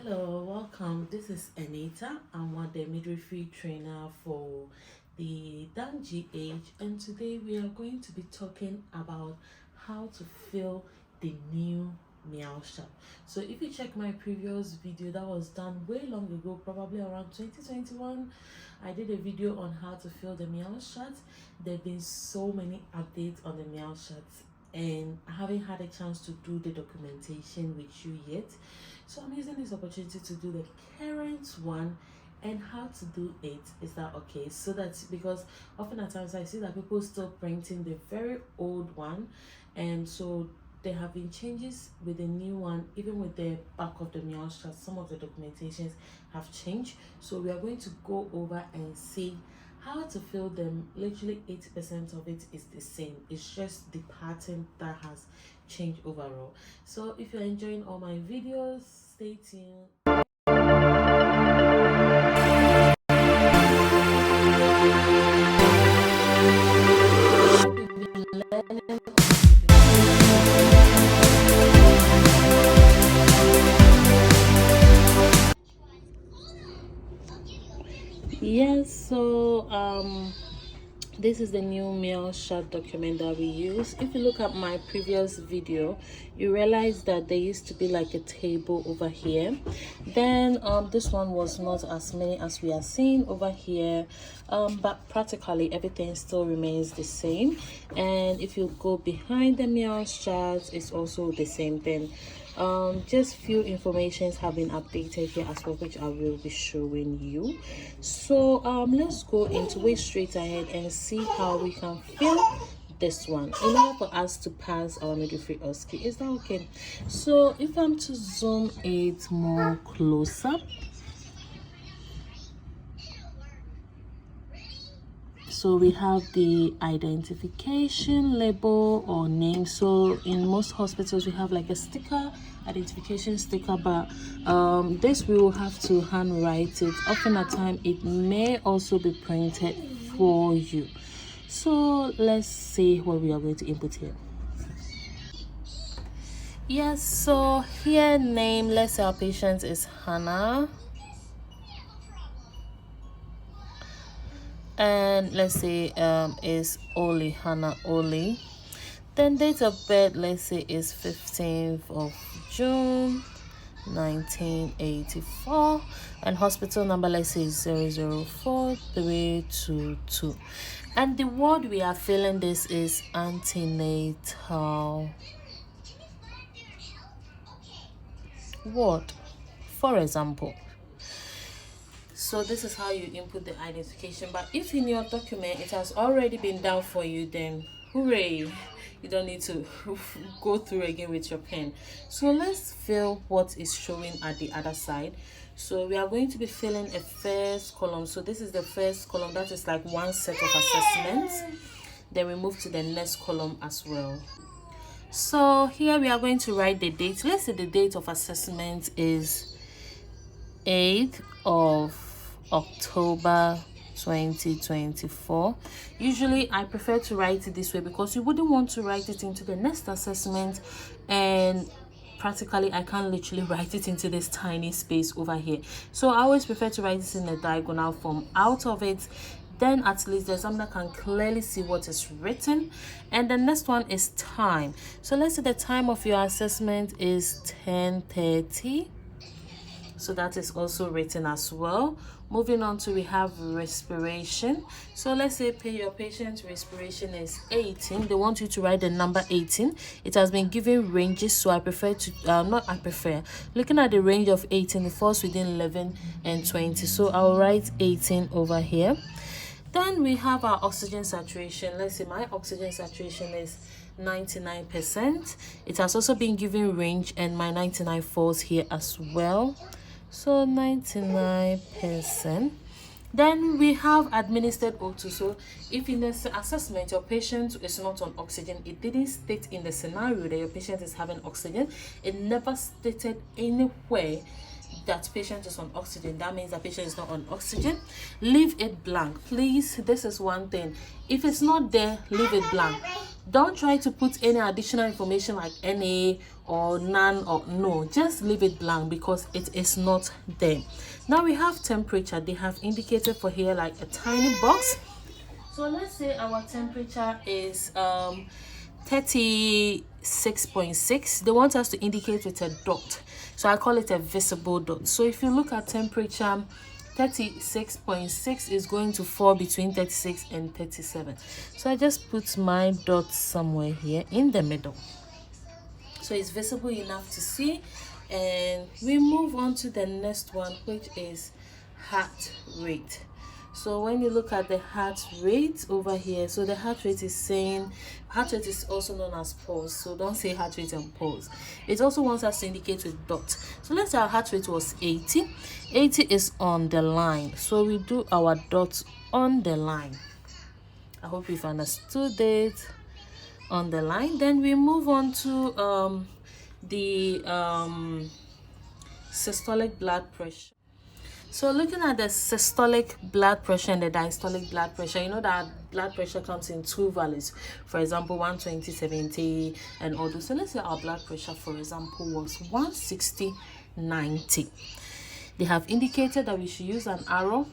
Hello, welcome. This is Anita. I'm one the midwifery trainer for the Dan GH, and today we are going to be talking about how to fill the new Meows shot. So if you check my previous video that was done way long ago, probably around 2021, I did a video on how to fill the Meows shot. There have been so many updates on the Meows shots, and I haven't had a chance to do the documentation with you yet. So I'm using this opportunity to do the current one and how to do it. Is that okay? So that's because often at times I see that people still printing the very old one, and so there have been changes with the new one. Even with the back of the Meows chart, some of the documentations have changed. So we are going to go over and see how to fill them. Literally 80% of it is the same, it's just the pattern that has changed overall. So if you're enjoying all my videos, stay tuned. Yes, so this is the new Meows shot document that we use. If you look at my previous video, you realize that there used to be like a table over here. Then this one was not as many as we are seeing over here, but practically everything still remains the same. And if you go behind the Meows chart, it's also the same thing. Just few informations have been updated here as well, which I will be showing you. So let's go into it straight ahead and see how we can fill this one in order for us to pass our midwifery Osce. Is that okay? So if I'm to zoom it more closer, so we have the identification label or name. So in most hospitals we have like a sticker, identification sticker, but this we will have to handwrite it. Often at time it may also be printed for you. So let's see what we are going to input here. Yes, so here name, let's say our patient is Hannah, and let's say is Oli, Hannah Oli. Then date of birth, let's say is 15th of June 1984, and hospital number, let's say is 004322. And the word we are filling this is antenatal word, for example. So this is how you input the identification. But if in your document it has already been done for you, then hooray, you don't need to go through again with your pen. So let's fill what is showing at the other side. So we are going to be filling a first column. So this is the first column, that is like one set of assessments. Then we move to the next column as well. So here we are going to write the date. Let's say the date of assessment is 8th of October 2024. Usually I prefer to write it this way because you wouldn't want to write it into the next assessment, and practically I can't literally write it into this tiny space over here. So I always prefer to write it in a diagonal form out of it. Then at least the examiner can clearly see what is written. And the next one is time. So let's say the time of your assessment is 10:30. So that is also written as well. Moving on to, we have respiration. So let's say your patient's respiration is 18. They want you to write the number 18. It has been given ranges, so I prefer to looking at the range of 18, it falls within 11 and 20, so I'll write 18 over here. Then we have our oxygen saturation. Let's say my oxygen saturation is 99%. It has also been given range, and my 99 falls here as well. So 99%. Then we have administered O2. So if in this assessment your patient is not on oxygen, it didn't state in the scenario that your patient is having oxygen, it never stated anywhere that patient is on oxygen, that means the patient is not on oxygen. Leave it blank, please. This is one thing. If it's not there, leave it blank. Don't try to put any additional information like NA or none or no. Just leave it blank because it is not there. Now we have temperature. They have indicated for here like a tiny box. So let's say our temperature is 36.6. They want us to indicate with a dot, so I call it a visible dot. So if you look at temperature, 36.6 is going to fall between 36 and 37. So I just put my dot somewhere here in the middle, so it's visible enough to see. And we move on to the next one, which is heart rate. So when you look at the heart rate over here, so the heart rate is saying, heart rate is also known as pulse, so don't say heart rate and pulse. It also wants us to indicate with dot. So let's say our heart rate was 80. 80 is on the line, so we do our dot on the line. I hope you've understood it. On the line. Then we move on to the systolic blood pressure. So looking at the systolic blood pressure and the diastolic blood pressure, you know that blood pressure comes in two values. For example, 120, 70, and all those. So let's say our blood pressure, for example, was 160, 90. They have indicated that we should use an arrow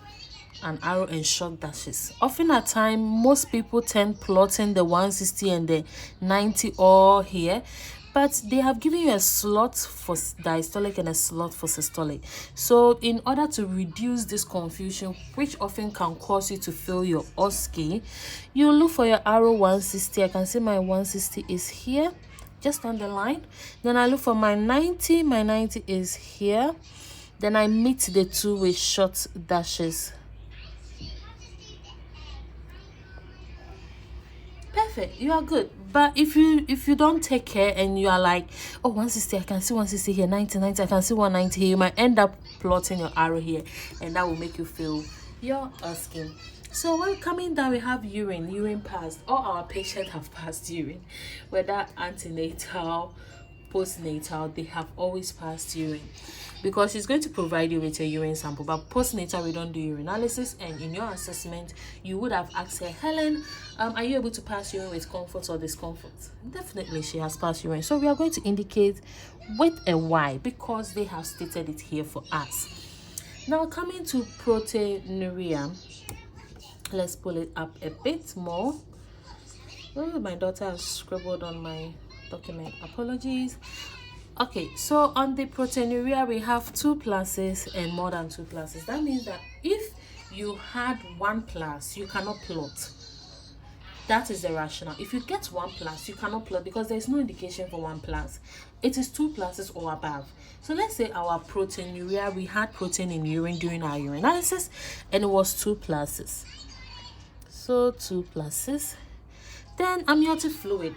and short dashes. Often at time, most people tend plotting the 160 and the 90 all here. But they have given you a slot for diastolic and a slot for systolic. So in order to reduce this confusion, which often can cause you to fail your Osce, you look for your arrow 160. I can see my 160 is here, just on the line. Then I look for my 90. My 90 is here. Then I meet the two with short dashes. Perfect, you are good. But if you don't take care and you are like, oh, 160, I can see 160 here, 90, I can see 190 here, you might end up plotting your arrow here, and that will make you feel your Osce. So when coming down, we have urine passed. All our patients have passed urine, whether antenatal, postnatal, they have always passed urine, because she's going to provide you with a urine sample. But postnatal, we don't do urinalysis, and in your assessment you would have asked her, Helen, are you able to pass urine with comfort or discomfort? Definitely she has passed urine, so we are going to indicate with a Y because they have stated it here for us. Now coming to proteinuria, let's pull it up a bit more. Oh, my daughter has scribbled on my document, apologies. Okay, so on the proteinuria, we have 2 pluses and more than 2 pluses. That means that if you had 1 plus, you cannot plot. That is the rationale. If you get 1 plus, you cannot plot because there is no indication for 1 plus. It is 2 pluses or above. So let's say our proteinuria, we had protein in urine during our urinalysis, and it was 2 pluses. So 2 pluses. Then amniotic fluid.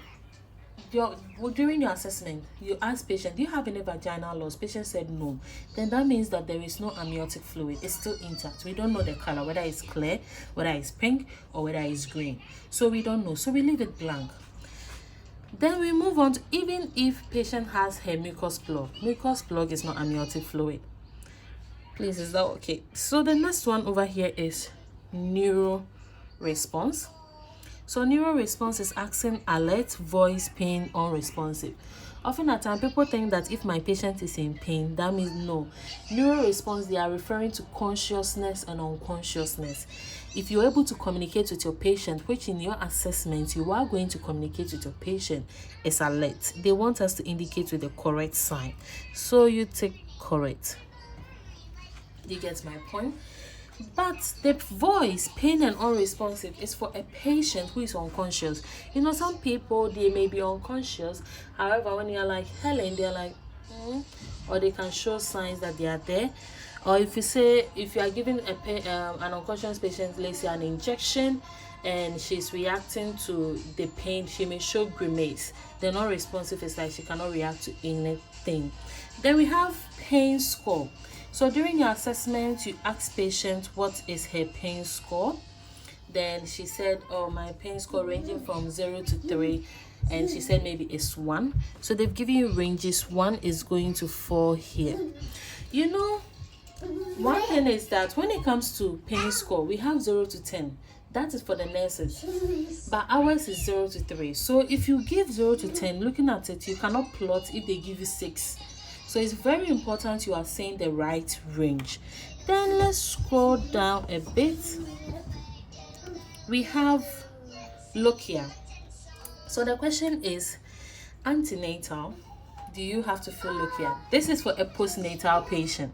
During your assessment, you ask patient, do you have any vaginal loss? Patient said no. Then that means that there is no amniotic fluid. It's still intact. We don't know the color, whether it's clear, whether it's pink, or whether it's green. So we don't know. So we leave it blank. Then we move on to, even if patient has her mucus plug. Mucus plug is not amniotic fluid. Please, is that okay? So the next one over here is neuro response. So neuro response is asking alert, voice, pain, unresponsive. Often at times, people think that if my patient is in pain, that means no. Neuro response, they are referring to consciousness and unconsciousness. If you're able to communicate with your patient, which in your assessment, you are going to communicate with your patient, is alert. They want us to indicate with the correct sign. So you take correct. You get my point? But the voice, pain and unresponsive, is for a patient who is unconscious. You know, some people, they may be unconscious. However, when you're like, Helen, they're like, or they can show signs that they are there. Or if you are giving an unconscious patient, let's say, an injection, and she's reacting to the pain, she may show grimace. The non-responsive is like she cannot react to anything. Then we have pain score. So during your assessment, you ask patient what is her pain score. Then she said, oh, my pain score ranging from 0 to 3. And she said maybe it's 1. So they've given you ranges. 1 is going to fall here. You know, One thing is that when it comes to pain score, we have 0 to 10. That is for the nurses, but ours is 0 to 3. So if you give 0 to 10, looking at it, you cannot plot if they give you 6. So it's very important you are saying the right range. Then let's scroll down a bit. We have look here. So the question is, antenatal, do you have to feel look here? This is for a postnatal patient.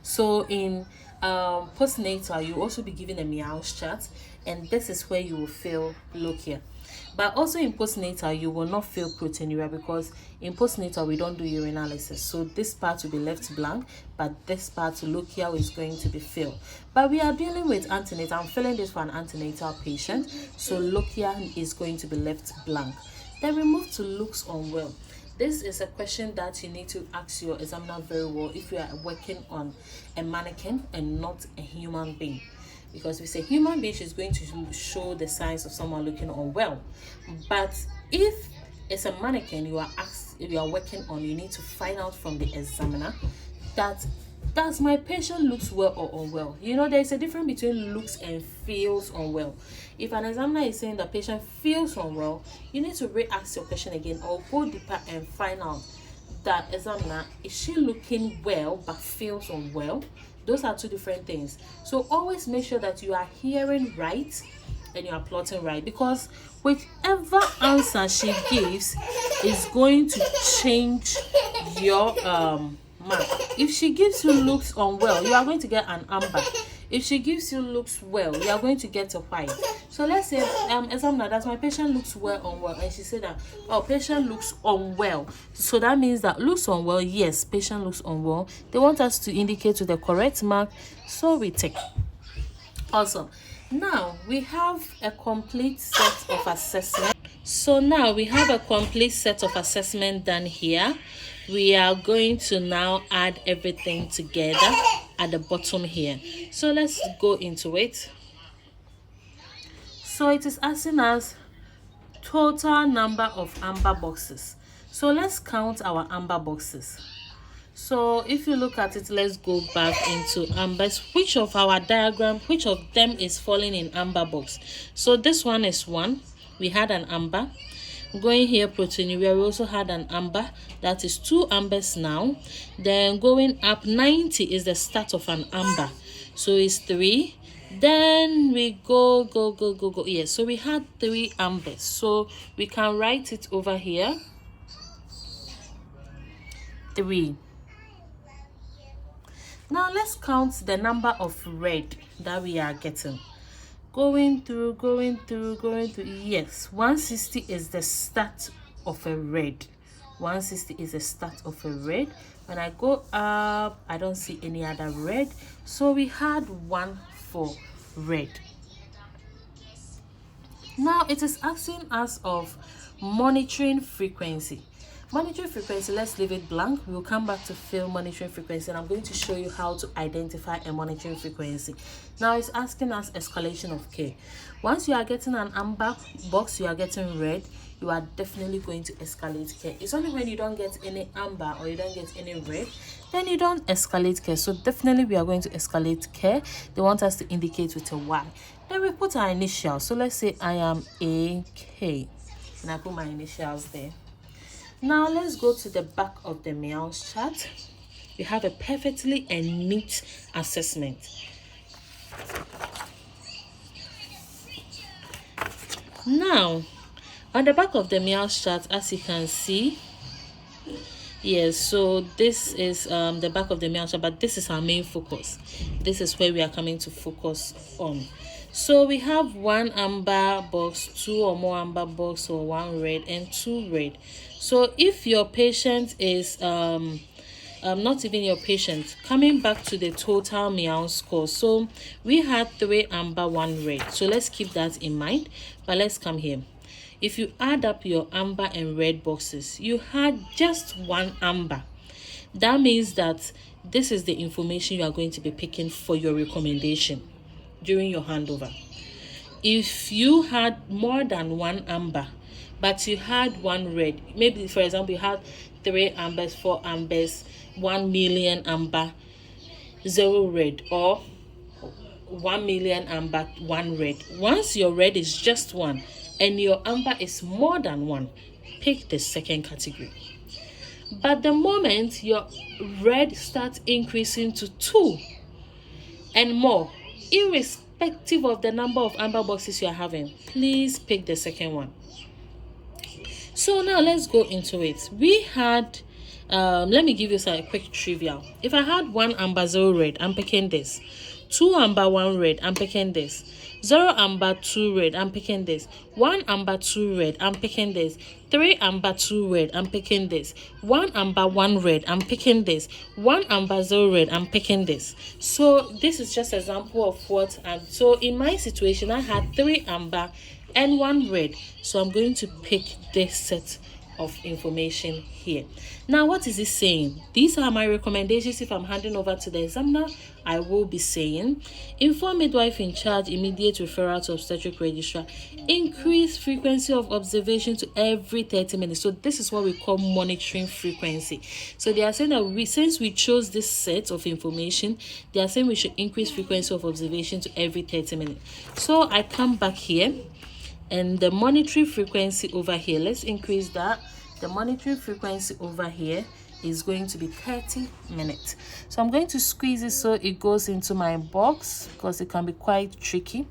So in postnatal, you also be given a Meows chart, and this is where you will feel look here. But also in postnatal, you will not feel proteinuria, because in postnatal we don't do urinalysis. So this part will be left blank, but this part look here is going to be filled. But we are dealing with antenatal. I'm filling this for an antenatal patient, so look here is going to be left blank. Then we move to looks unwell. This is a question that you need to ask your examiner very well if you are working on a mannequin and not a human being. Because if it's a human being, she's going to show the signs of someone looking unwell. But if it's a mannequin you are working on, you need to find out from the examiner that does my patient looks well or unwell. You know, there's a difference between looks and feels unwell. If an examiner is saying the patient feels unwell, you need to re-ask your question again or go deeper and find out that examiner, is she looking well but feels unwell? Those are two different things. So always make sure that you are hearing right and you are plotting right, because whichever answer she gives is going to change your mark. If she gives you looks unwell, you are going to get an amber. If she gives you looks well, you are going to get a white. So let's say examiner, that my patient looks well unwell, and she said that patient looks unwell. So that means that looks unwell, yes, patient looks unwell. They want us to indicate to the correct mark, so we take. Awesome. Now we have a complete set of assessment. So now we have a complete set of assessment done here. We are going to now add everything together at the bottom here. So let's go into it. So it is asking us total number of amber boxes. So let's count our amber boxes. So if you look at it, let's go back into ambers. Which of our diagram, which of them is falling in amber box? So this one is 1. We had an amber. Going here, proteinuria, we also had an amber. That is 2 ambers now. Then going up, 90 is the start of an amber. So it's 3. Then we go. Yes, so we had 3 ambers. So we can write it over here. 3. Now let's count the number of red that we are getting. Going through. Yes, 160 is the start of a red. 160 is the start of a red. When I go up, I don't see any other red. So we had 1 for red. Now it is asking us of monitoring frequency. Monitoring frequency, let's leave it blank. We'll come back to fill monitoring frequency, and I'm going to show you how to identify a monitoring frequency. Now it's asking us escalation of care. Once you are getting an amber box, you are getting red, you are definitely going to escalate care. It's only when you don't get any amber or you don't get any red, then you don't escalate care. So definitely we are going to escalate care. They want us to indicate with a Y. Then we put our initials. So let's say I am AK, and I put my initials there. Now let's go to the back of the Meows chart. We have a perfectly and neat assessment. Now on the back of the Meows chart, as you can see, yes, so this is the back of the Meows chart, but this is our main focus. This is where we are coming to focus on. So we have 1 amber box, 2 or more amber box, or 1 red and 2 red. So if your patient is not even your patient, coming back to the total Meows score, so we had 3 amber, 1 red. So let's keep that in mind. But let's come here. If you add up your amber and red boxes, you had just 1 amber. That means that this is the information you are going to be picking for your recommendation during your handover. If you had more than 1 amber, but you had 1 red, maybe for example you had 3 ambers, 4 ambers, 1 million amber, 0 red, or 1 million amber, 1 red. Once your red is just 1 and your amber is more than 1, pick the second category. But the moment your red starts increasing to 2 and more, irrespective of the number of amber boxes you are having, please pick the second one. So now let's go into it. We had let me give you a quick trivia. If I had 1 amber, 0 red, I'm picking this. 2 amber, 1 red, I'm picking this. 0 amber, 2 red, I'm picking this. 1 amber, 2 red, I'm picking this. 3 amber, 2 red, I'm picking this. 1 amber, 1 red, I'm picking this. 1 amber, 0 red, I'm picking this. So this is just an example of what. And so in my situation, I had 3 amber and 1 red. So I'm going to pick this set of information here. Now, what is it saying? These are my recommendations. If I'm handing over to the examiner, I will be saying, inform midwife in charge, immediate referral to obstetric registrar, increase frequency of observation to every 30 minutes. So this is what we call monitoring frequency. So they are saying that since we chose this set of information, they are saying we should increase frequency of observation to every 30 minutes. So I come back here, and the monitoring frequency over here, let's increase that. The monitoring frequency over here is going to be 30 minutes. So I'm going to squeeze it so it goes into my box, because it can be quite tricky.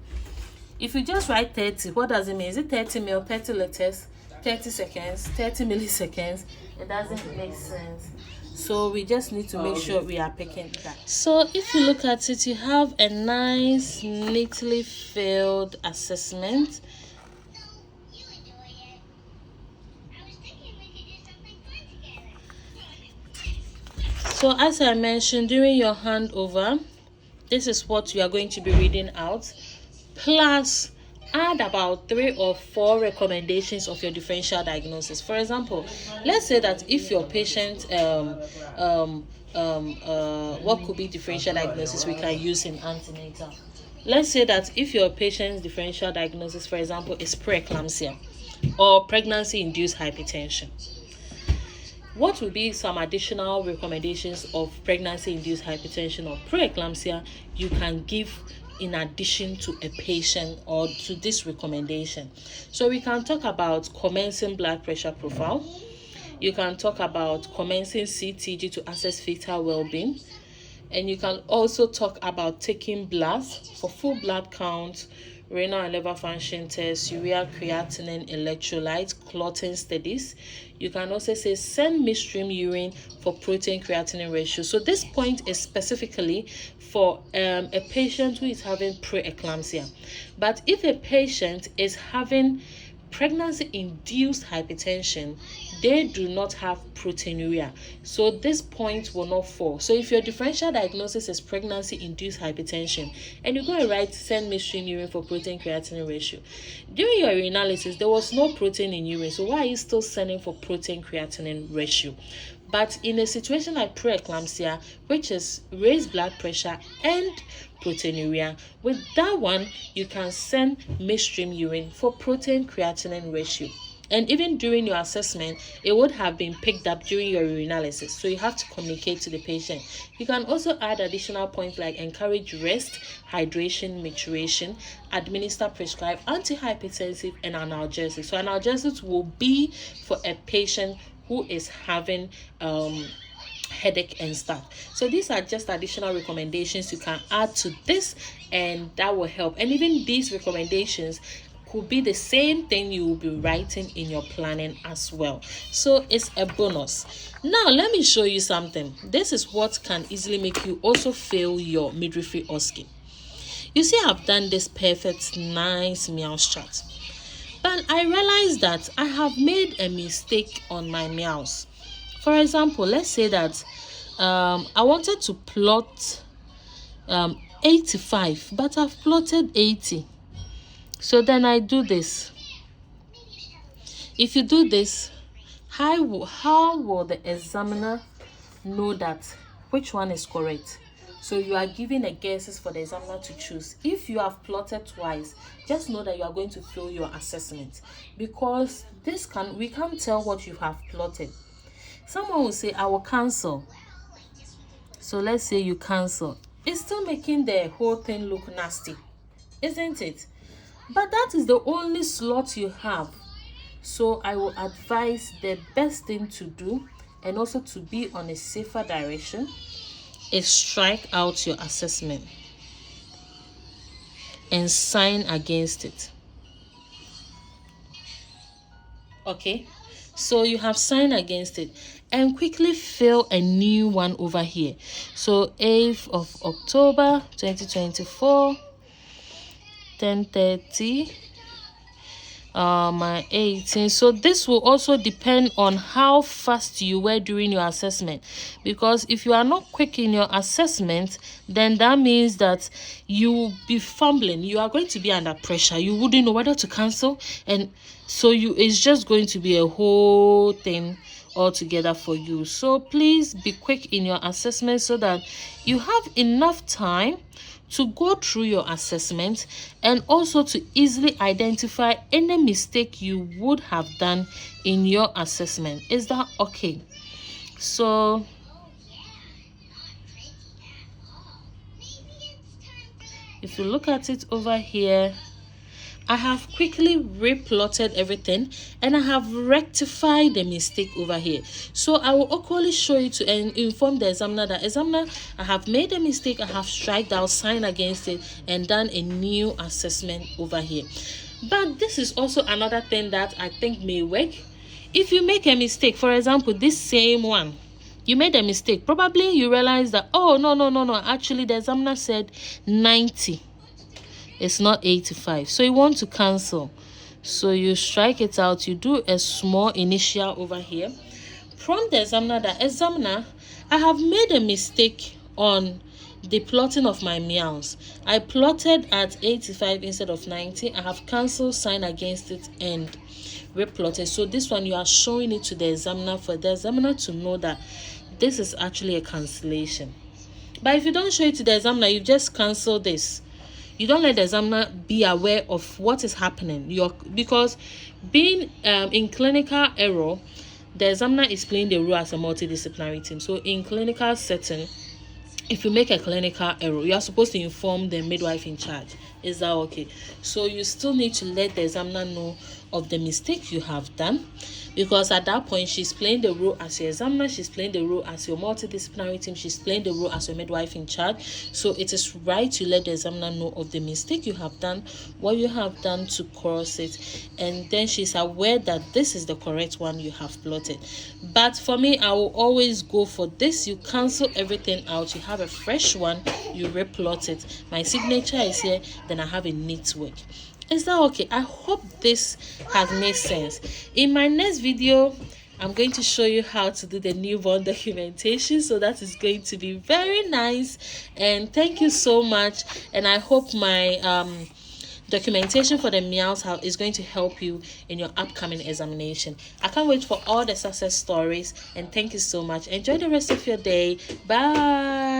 If you just write 30, what does it mean? Is it 30 mil, 30 letters, 30 seconds, 30 milliseconds? It doesn't make sense. So we just need to make sure we are picking that. So if you look at it, you have a nice, neatly filled assessment. So as I mentioned during your handover, this is what you are going to be reading out, plus add about 3 or 4 recommendations of your differential diagnosis. For example, let's say that if your patient what could be differential diagnosis we can use in antenatal. Let's say that if your patient's differential diagnosis, for example, is preeclampsia or pregnancy-induced hypertension, what will be some additional recommendations of pregnancy-induced hypertension or preeclampsia you can give in addition to a patient or to this recommendation? So we can talk about commencing blood pressure profile. You can talk about commencing CTG to assess fetal well-being. And you can also talk about taking bloods for full blood count, renal and liver function tests, urea, creatinine, electrolytes, clotting studies. You can also say send midstream urine for protein creatinine ratio. So this point is specifically for a patient who is having preeclampsia. But if a patient is having pregnancy-induced hypertension, they do not have proteinuria, so this point will not fall. So if your differential diagnosis is pregnancy-induced hypertension and you go and write send midstream urine for protein creatinine ratio, during your urinalysis there was no protein in urine, so why are you still sending for protein creatinine ratio? But in a situation like preeclampsia, which is raised blood pressure and proteinuria, with that one you can send midstream urine for protein creatinine ratio. And even during your assessment, it would have been picked up during your urinalysis. So you have to communicate to the patient. You can also add additional points like encourage rest, hydration, maturation, administer prescribed antihypertensive and analgesics. So analgesics will be for a patient who is having headache and stuff. So these are just additional recommendations you can add to this, and that will help. And even these recommendations could be the same thing you will be writing in your planning as well. So it's a bonus. Now let me show you something. This is what can easily make you also fail your midwifery Osce. You see, I've done this perfect nice Meows chart, but I realized that I have made a mistake on my Meows. For example, let's say that I wanted to plot 85, but I've plotted 80. So then I do this. If you do this, how will the examiner know that which one is correct? So you are giving a guesses for the examiner to choose. If you have plotted twice, just know that you are going to fail your assessment, because we can't tell what you have plotted. Someone will say, I will cancel. So let's say you cancel. it's still making the whole thing look nasty, isn't it? But that is the only slot you have. So I will advise the best thing to do, and also to be on a safer direction, is strike out your assessment and sign against it. Okay, so you have signed against it, and quickly fill a new one over here. So 8th of October 2024, 10:30, my 18. So this will also depend on how fast you were during your assessment, because if you are not quick in your assessment, then that means that you will be fumbling. You are going to be under pressure. You wouldn't know whether to cancel, and so it's just going to be a whole thing altogether for you. So please be quick in your assessment so that you have enough time to go through your assessment, and also to easily identify any mistake you would have done in your assessment. Is that okay? So if you look at it over here, I have quickly replotted everything, and I have rectified the mistake over here. So I will equally show you to inform the examiner that, examiner, I have made a mistake, I have striked out, signed against it, and done a new assessment over here. But this is also another thing that I think may work. If you make a mistake, for example, this same one, you made a mistake, probably you realize that, oh, no, actually the examiner said 90. It's not 85, so you want to cancel. So you strike it out. You do a small initial over here. Prompt the examiner that, examiner, I have made a mistake on the plotting of my meows. I plotted at 85 instead of 90. I have cancelled, signed against it, and replotted. So this one, you are showing it to the examiner for the examiner to know that this is actually a cancellation. But if you don't show it to the examiner, you just cancel this. You don't let the examiner be aware of what is happening. Because being in clinical error, the examiner is playing the role as a multidisciplinary team. So in clinical setting, if you make a clinical error, you are supposed to inform the midwife in charge. Is that okay? So you still need to let the examiner know of the mistake you have done, because at that point she's playing the role as your examiner, she's playing the role as your multidisciplinary team, she's playing the role as your midwife in charge. So it is right to let the examiner know of the mistake you have done, what you have done to cross it, and then she's aware that this is the correct one you have plotted. But for me, I will always go for this. You cancel everything out, you have a fresh one, you replot it. My signature is here, then I have a neat work. Is that okay? I hope this has made sense. In my next video, I'm going to show you how to do the newborn documentation. So that is going to be very nice. And thank you so much. And I hope my documentation for the Meows is going to help you in your upcoming examination. I can't wait for all the success stories. And thank you so much. Enjoy the rest of your day. Bye.